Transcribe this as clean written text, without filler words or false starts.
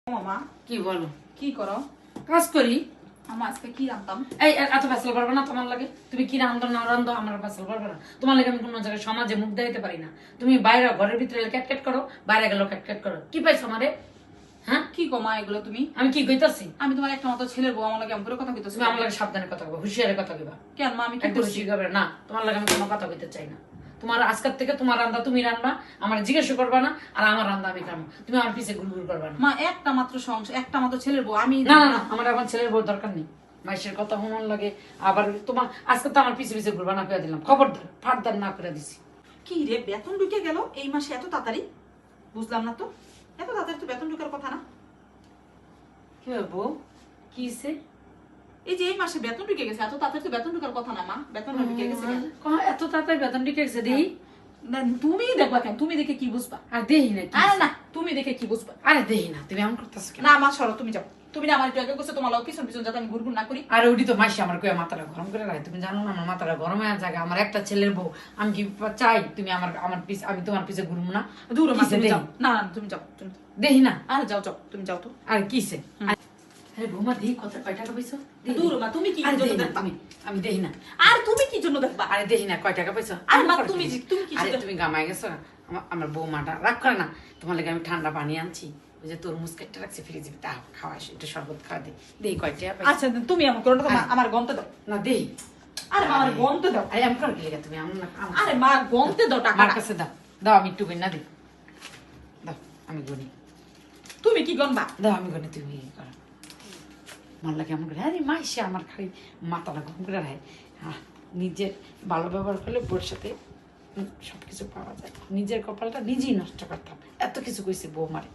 মামা কি বলো? কি করো? কাজ করি। আমার আজকে কি রান্তাম? এই এত ফেসল পারবে না তোমার লাগে? তুমি কি রান্ধো না রান্ধো আমার ফেসল পারবে না। তোমার লাগে আমি কোনো জায়গায় সমাজে মুখ দেখাইতে পারি না। তুমি বাইরে ঘরের ভিতরে ক্যাটক্যাট করো, বাইরে গেলেও ক্যাটক্যাট করো। কি পাইছো আমারে? হ্যাঁ কি কমা এগুলো তুমি? আমি কি কইতাছি? আমি তোমার একটা মাত্র ছেলের বউ, আমার লাগে এমন করে কথা কইতাছো? তুমি আমার লাগে সাবধানে কথা কইবা, হুঁশিয়ারে কথা কইবা। কেন মা, আমি কি একদম করছি? শিখাবে না। তোমার লাগে আমি কোনো কথা কইতে চাই না। তোমার আজকের থেকে তোমার রান্না তুমি রান্না, আমার জিজ্ঞাসা করবা না, আর আমার রান্না আমি খাবো। তুমি আমার পিছে গুড়গুড় করবা না। মা একটা মাত্র সংসার, একটা মাত্র ছেলের বউ আমি। না না না, আমার এখন ছেলের বউ দরকার নেই। মাইশের কথা শুনুন লাগে আবার তোমার আজকে তো আমার পিছে পিছে ঘুরবা না করে দিলাম, খবরদার ফাটদার না করে দিছি। কি রে, বেতন ঢুকে গেল এই মাসে এত তাড়াতাড়ি? বুঝলাম না তো, এত তাড়াতাড়ি তো বেতন ঢুকার কথা না। কি বউ কি হইছে? এই যে এই মাসে বেতন ঢুকে গেছে, এত তাড়াতাড়ি তো বেতন ঢুকার কথা না মা। বেতন ঢুকে গেছে কেন? এত তাড়াতাড়ি বেতন ঢুকে গেছে দেই? না, তুমি দেখবা কেন? তুমি দেখে কি বুঝবা? আর দেই না। আরে না, তুমি দেখে কি বুঝবা? আরে দেই না, তুমি এমন করতেছো কেন? না মা সরো, তুমি যাও। তুমি না আমার একটু আগে করছো, তোমার লোক পিছন পিছন যাতে আমি ঘুরঘুর না করি। আরে ওটি তো মাসি আমার কয়ে মাথাটা গরম করে রাখে। তুমি জানো না আমার মাথাটা গরম হয়ে জায়গা। আমার একটা ছেলের বউ, আমি কি চাই তুমি আমার আমার পিছে, আমি তোমার পিছে ঘুরবো না? দূর মা, কিসে তুমি দেই? যাও। না না, তুমি যাও, তুমি যাও। দেই না। আরে যাও যাও, তুমি যাও তো। আর কিসে? আরে বৌমা দেই কত কয় টাকা পাইছো? দেই। দূর মা, তুমি কি আরে জন্য দেই না দেখবা? তুমি, আমি দেই না। আর তুমি কি জন্য দেখবা? আরে দেখি না কয় টাকা পাইছো? আরে মা, আমার তুমি কি আরে জন্য- তুমি গামায় গেছো না? আমার বৌমাটা রাগ করে না। তোমার লাগে আমি ঠান্ডা পানি আনছি, ওই যে তরমুজ কেটে রাখছি ফ্রিজে, তা খাওয়াস, একটু শরবত খাওয়া দে। দেই কয় টাকা পাইছো? আচ্ছা তুমি এমন করো না তো মা, আমার গন্তে দাও। না দেই। আরে মা, আমার গন্তে দাও। আরে আমি করে গেলে তুমি আমার না আরে মা, গন্তে দাও টাকা। আমার কাছে দাও, দাও আমি একটু গণনা দিই। দাও আমি গণি। তুমি কি গনবা? দাও আমি গণি, তুমি ইয়ে করো। আমার লাগে এমন করে, আরে মাইসে আমার খালি মাথাটা গরম করে রাখে। নিজের ভালো ব্যবহার করলে বউর সাথে সবকিছু পাওয়া যায়। নিজের কপালটা নিজেই নষ্ট করতাম, এত কিছু কইছে বউ মারে।